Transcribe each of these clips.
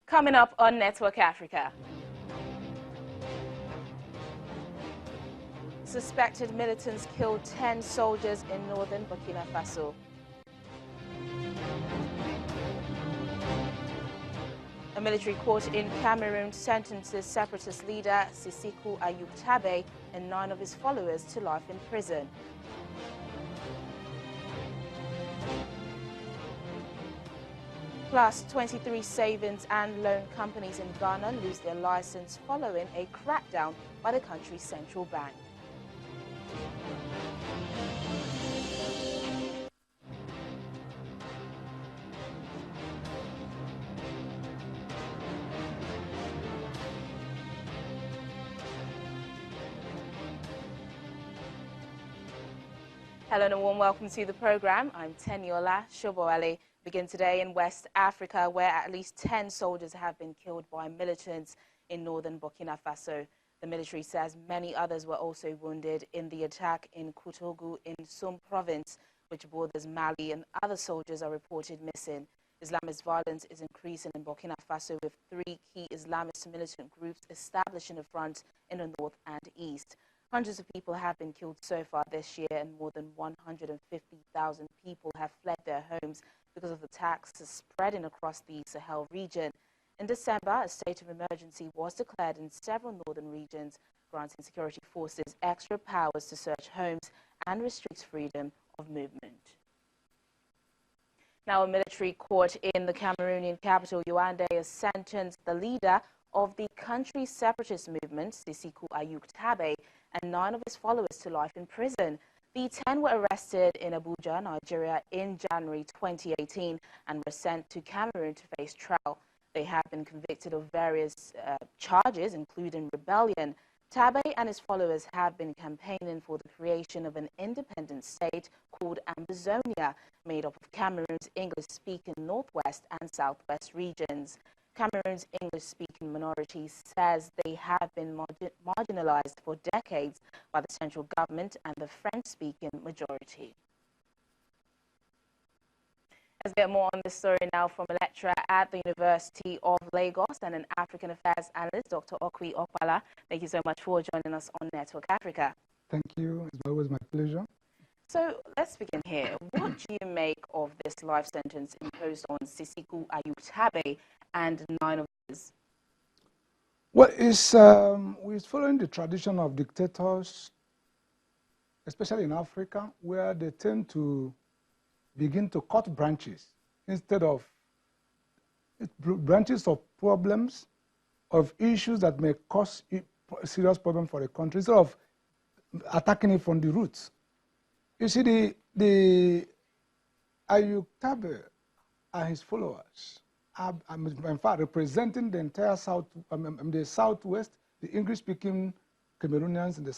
Coming up on Network Africa. Suspected militants killed 10 soldiers in northern Burkina Faso. A military court in Cameroon sentences Separatist leader Sisiku Ayub Tabe and 9 of his followers to life in prison. Plus, 23 savings and loan companies in Ghana lose their license following a crackdown by the country's central bank. Hello and a warm welcome to the program. I'm Teniola Shoboale. Begin today in West Africa, where at least 10 soldiers have been killed by militants in northern Burkina Faso. The military says many others were also wounded in the attack in Kotogu in Soum province, which borders Mali, and other soldiers are reported missing. Islamist violence is increasing in Burkina Faso, with 3 key Islamist militant groups establishing a front in the north and east. Hundreds of people have been killed so far this year, and more than 150,000 people have fled their homes because of attacks spreading across the Sahel region. In December, a state of emergency was declared in several northern regions, granting security forces extra powers to search homes and restrict freedom of movement. Now, a military court in the Cameroonian capital, Yaoundé, has sentenced the leader of the country's separatist movement, Sisiku Ayub Tabe, and 9 of his followers to life in prison. The 10 were arrested in Abuja, Nigeria in January 2018 and were sent to Cameroon to face trial. They have been convicted of various charges, including rebellion. Tabe and his followers have been campaigning for the creation of an independent state called Ambazonia, made up of Cameroon's English-speaking northwest and southwest regions. Cameroon's English-speaking minority says they have been marginalized for decades by the central government and the French-speaking majority. Let's get more on this story now from a lecturer at the University of Lagos and an African Affairs analyst, Dr. Okwi Okpala. Thank you so much for joining us on Network Africa. Thank you. It's always my pleasure. So let's begin here. What do you make of this life sentence imposed on Sisiku Ayub Tabe and 9 of others? Well, we're following the tradition of dictators, especially in Africa, where they tend to begin to cut branches instead of branches of problems, of issues that may cause serious problem for the country, instead of attacking it from the roots. You see, the Ayub Tabe and his followers are, in fact, representing the entire the southwest, the English-speaking Cameroonians in the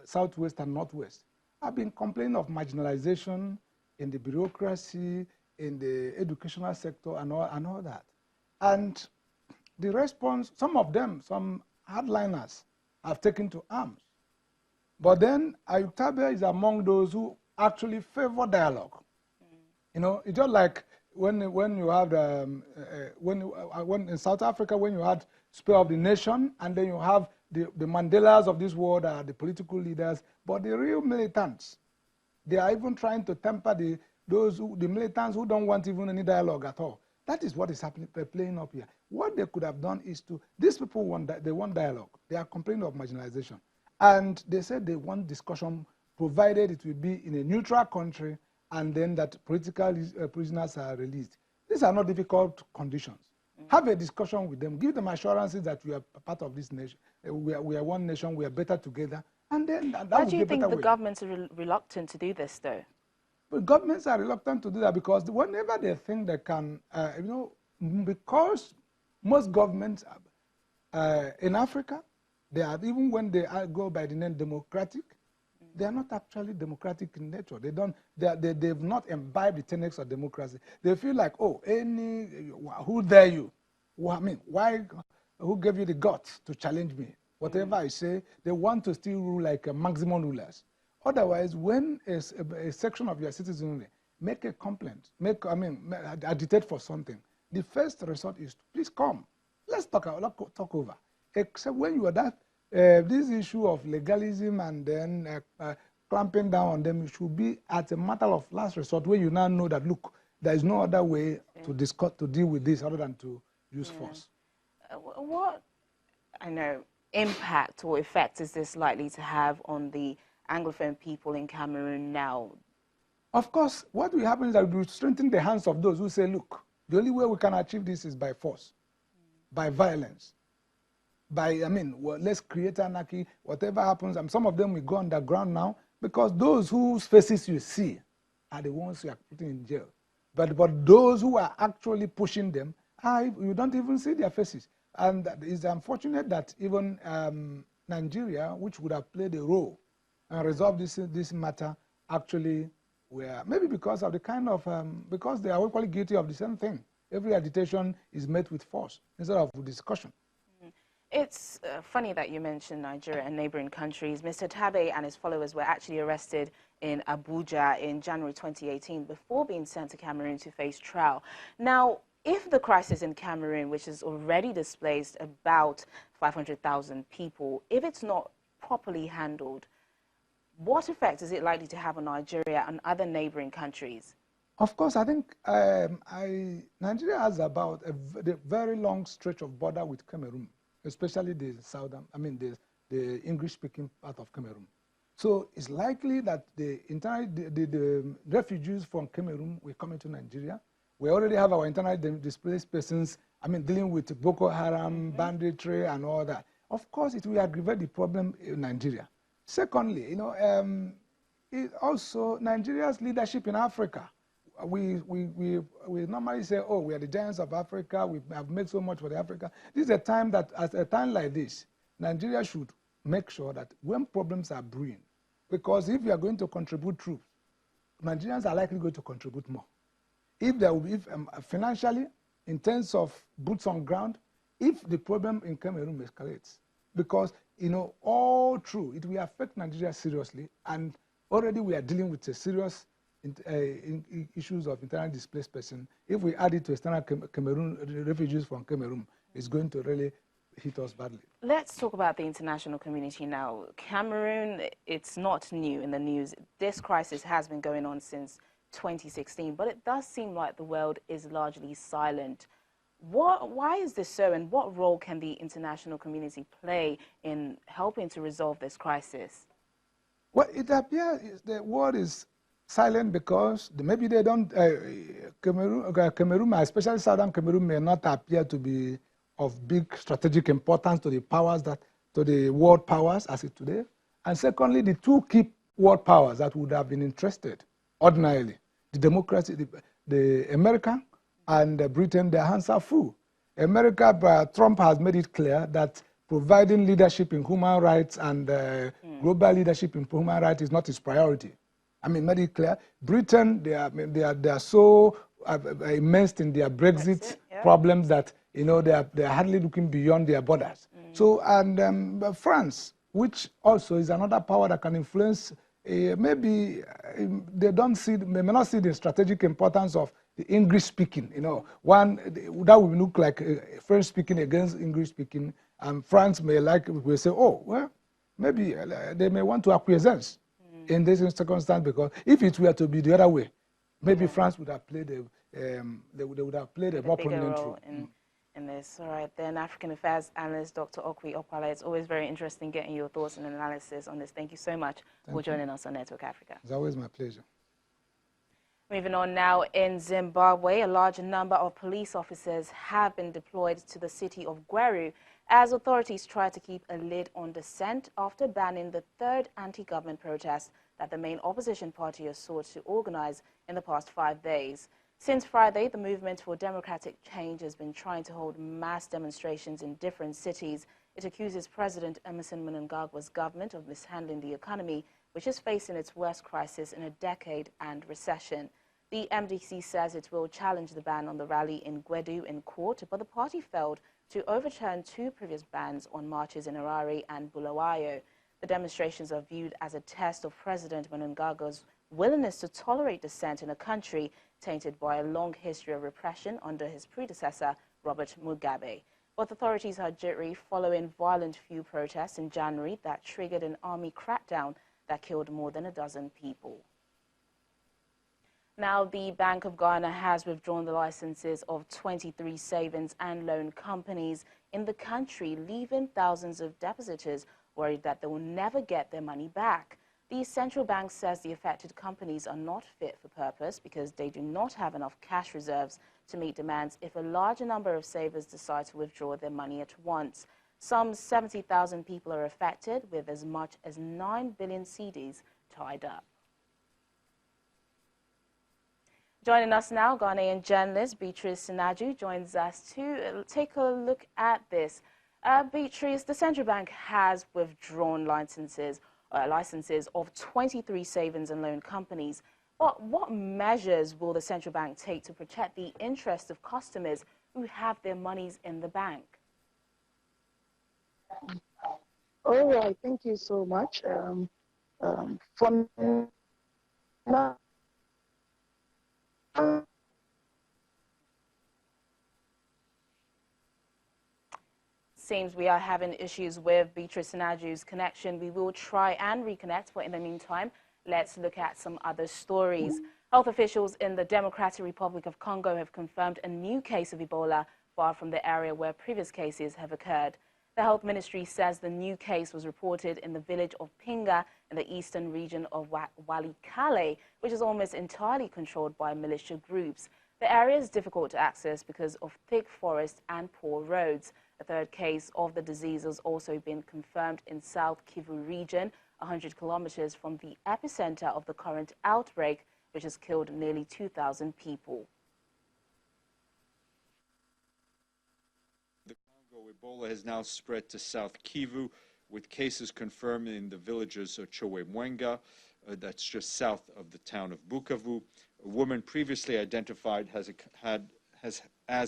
southwest and northwest have been complaining of marginalization in the bureaucracy, in the educational sector, and all that. And the response, some of them, some hardliners, have taken to arms. But then Ayub Tabe is among those who actually favor dialogue. You know, it's just like when you have when in South Africa, when you had Spear of the Nation, and then you have the Mandelas of this world are the political leaders, but the real militants, they are even trying to temper the militants who don't want even any dialogue at all. That is what is happening, playing up here. What they could have done is these people want dialogue. They are complaining of marginalization, and they said they want discussion, provided it will be in a neutral country, and then that political prisoners are released. These are not difficult conditions. Have a discussion with them. Give them assurances that we are part of this nation. We are one nation. We are better together. And then that Why do you think the governments are reluctant to do this, though? But governments are reluctant to do that because whenever they think they can, because most governments in Africa, they are, even when they go by the name democratic, they are not actually democratic in nature. They've not imbibed the tenets of democracy. They feel like, oh, who dare you? Who gave you the guts to challenge me? Whatever I say, they want to still rule like maximum rulers. Otherwise, when a section of your citizenry make a complaint, agitate for something, the first resort is, please come. let's talk over. Except when you are that, this issue of legalism and then clamping down on them should be at a matter of last resort, where you now know that, look, there is no other way to deal with this other than to use force. What, I know, impact or effect is this likely to have on the Anglophone people in Cameroon now? Of course, what will happen is that we will strengthen the hands of those who say, look, the only way we can achieve this is by force, by violence, by, well, let's create anarchy, whatever happens. And some of them will go underground now, because those whose faces you see are the ones you are putting in jail. But those who are actually pushing them, you don't even see their faces. And it's unfortunate that even Nigeria, which would have played a role and resolved this matter, actually were, maybe because of the kind of, because they are equally guilty of the same thing. Every agitation is met with force instead of discussion. It's funny that you mentioned Nigeria and neighboring countries. Mr. Tabe and his followers were actually arrested in Abuja in January 2018 before being sent to Cameroon to face trial. Now, if the crisis in Cameroon, which has already displaced about 500,000 people, if it's not properly handled, what effect is it likely to have on Nigeria and other neighboring countries? Of course, I think Nigeria has about a very long stretch of border with Cameroon, especially the southern, the English-speaking part of Cameroon. So it's likely that the refugees from Cameroon will come into Nigeria. We already have our internally displaced persons, dealing with Boko Haram, banditry, and all that. Of course, it will aggravate the problem in Nigeria. Secondly, also Nigeria's leadership in Africa. We normally say, oh, we are the giants of Africa, we have made so much for the Africa. This is a time that, at a time like this, Nigeria should make sure that when problems are brewing, because if you are going to contribute troops, Nigerians are likely going to contribute more. If there will be, financially, in terms of boots on ground, if the problem in Cameroon escalates, because, all through, it will affect Nigeria seriously, and already we are dealing with a serious issues of internally displaced person. If we add it to external Cameroon refugees from Cameroon, it's going to really hit us badly. Let's talk about the international community now. Cameroon, it's not new in the news. This crisis has been going on since 2016, but it does seem like the world is largely silent. Why is this so, and what role can the international community play in helping to resolve this crisis? Well, it appears the world is silent because maybe they don't, Cameroon, especially southern Cameroon, may not appear to be of big strategic importance to the powers to the world powers as it today. And secondly, the two key world powers that would have been interested ordinarily, the democracy, the America and Britain, their hands are full. America, Trump has made it clear that providing leadership in human rights and global leadership in human rights is not his priority. Made it clear. Britain, they are so immersed in their Brexit problems that they are hardly looking beyond their borders. So, and France, which also is another power that can influence. Maybe they may not see the strategic importance of the English speaking. One that would look like French speaking against English speaking, and France will say, oh, well, maybe they may want to acquiesce in this circumstance, because if it were to be the other way, maybe France would have played they would have played a more prominent role in this. All right, then, African Affairs Analyst Dr. Okwi Opala. It's always very interesting getting your thoughts and analysis on this. Thank you so much for joining us on Network Africa. It's always my pleasure. Moving on now, in Zimbabwe, a large number of police officers have been deployed to the city of Gweru as authorities try to keep a lid on dissent after banning the third anti-government protest that the main opposition party has sought to organize in the past 5 days. Since Friday, the Movement for Democratic Change has been trying to hold mass demonstrations in different cities. It accuses President Emmerson Mnangagwa's government of mishandling the economy, which is facing its worst crisis in a decade and recession. The MDC says it will challenge the ban on the rally in Gweru in court, but the party failed to overturn 2 previous bans on marches in Harare and Bulawayo. The demonstrations are viewed as a test of President Mnangagwa's willingness to tolerate dissent in a country tainted by a long history of repression under his predecessor, Robert Mugabe. But authorities are jittery following violent few protests in January that triggered an army crackdown that killed more than a dozen people. Now, the Bank of Ghana has withdrawn the licenses of 23 savings and loan companies in the country, leaving thousands of depositors worried that they will never get their money back. The central bank says the affected companies are not fit for purpose because they do not have enough cash reserves to meet demands if a larger number of savers decide to withdraw their money at once. Some 70,000 people are affected, with as much as 9 billion cedis tied up. Joining us now, Ghanaian journalist Beatrice Sinaju joins us to take a look at this. Beatrice, the central bank has withdrawn licenses of 23 savings and loan companies. But what measures will the central bank take to protect the interests of customers who have their monies in the bank? All right, thank you so much. For now, Seems we are having issues with Beatrice Sinaju's connection. We will try and reconnect, but in the meantime, let's look at some other stories. Health officials in the Democratic Republic of Congo have confirmed a new case of Ebola far from the area where previous cases have occurred. The health ministry says the new case was reported in the village of Pinga in the eastern region of Walikale, which is almost entirely controlled by militia groups. The area is difficult to access because of thick forest and poor roads. A third case of the disease has also been confirmed in South Kivu region, 100 kilometers from the epicenter of the current outbreak, which has killed nearly 2,000 people. The Congo Ebola has now spread to South Kivu, with cases confirmed in the villages of Chowemwenga, that's just south of the town of Bukavu. A woman previously identified as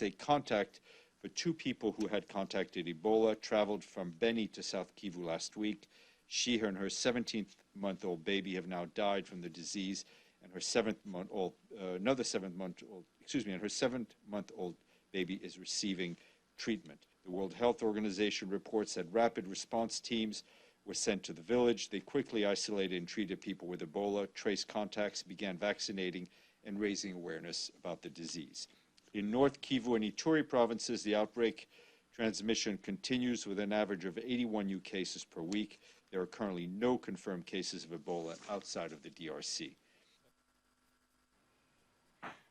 a contact for two people who had contacted Ebola traveled from Beni to South Kivu last week. She and her 17-month-old baby have now died from the disease, and her 7-month-old baby is receiving treatment. The World Health Organization reports that rapid response teams were sent to the village. They quickly isolated and treated people with Ebola, traced contacts, began vaccinating, and raising awareness about the disease. In North Kivu and Ituri provinces, the outbreak transmission continues with an average of 81 new cases per week. There are currently no confirmed cases of Ebola outside of the DRC.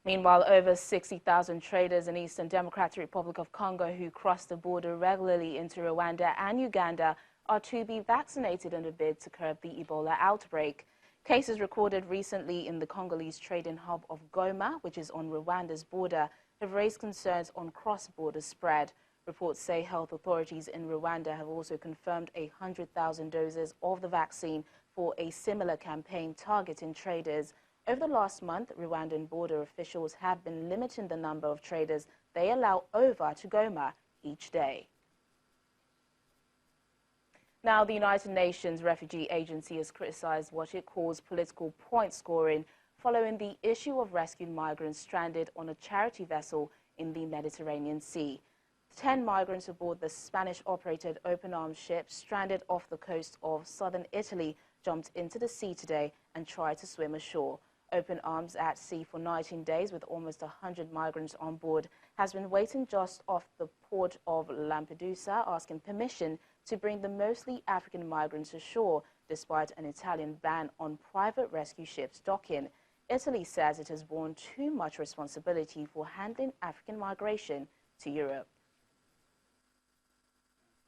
Meanwhile, over 60,000 traders in Eastern Democratic Republic of Congo who cross the border regularly into Rwanda and Uganda are to be vaccinated in a bid to curb the Ebola outbreak. Cases recorded recently in the Congolese trading hub of Goma, which is on Rwanda's border, have raised concerns on cross-border spread. Reports say health authorities in Rwanda have also confirmed 100,000 doses of the vaccine for a similar campaign targeting traders. Over the last month, Rwandan border officials have been limiting the number of traders they allow over to Goma each day. Now, the United Nations Refugee Agency has criticized what it calls political point scoring following the issue of rescued migrants stranded on a charity vessel in the Mediterranean Sea. 10 migrants aboard the Spanish-operated open-arms ship stranded off the coast of southern Italy jumped into the sea today and tried to swim ashore. Open Arms at sea for 19 days with almost 100 migrants on board has been waiting just off the port of Lampedusa, asking permission to bring the mostly African migrants ashore, despite an Italian ban on private rescue ships docking. Italy says it has borne too much responsibility for handling African migration to Europe.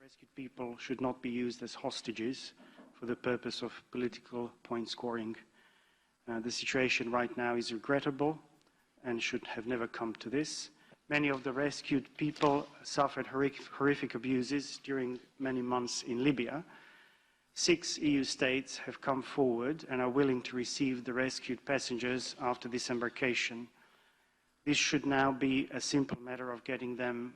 Rescued people should not be used as hostages for the purpose of political point scoring. The situation right now is regrettable and should have never come to this. Many of the rescued people suffered horrific abuses during many months in Libya. 6 EU states have come forward and are willing to receive the rescued passengers after disembarkation. This should now be a simple matter of getting them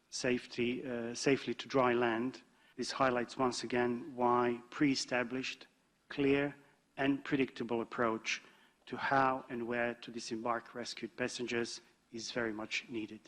safely to dry land. This highlights once again why pre-established, clear and predictable approach to how and where to disembark rescued passengers is very much needed.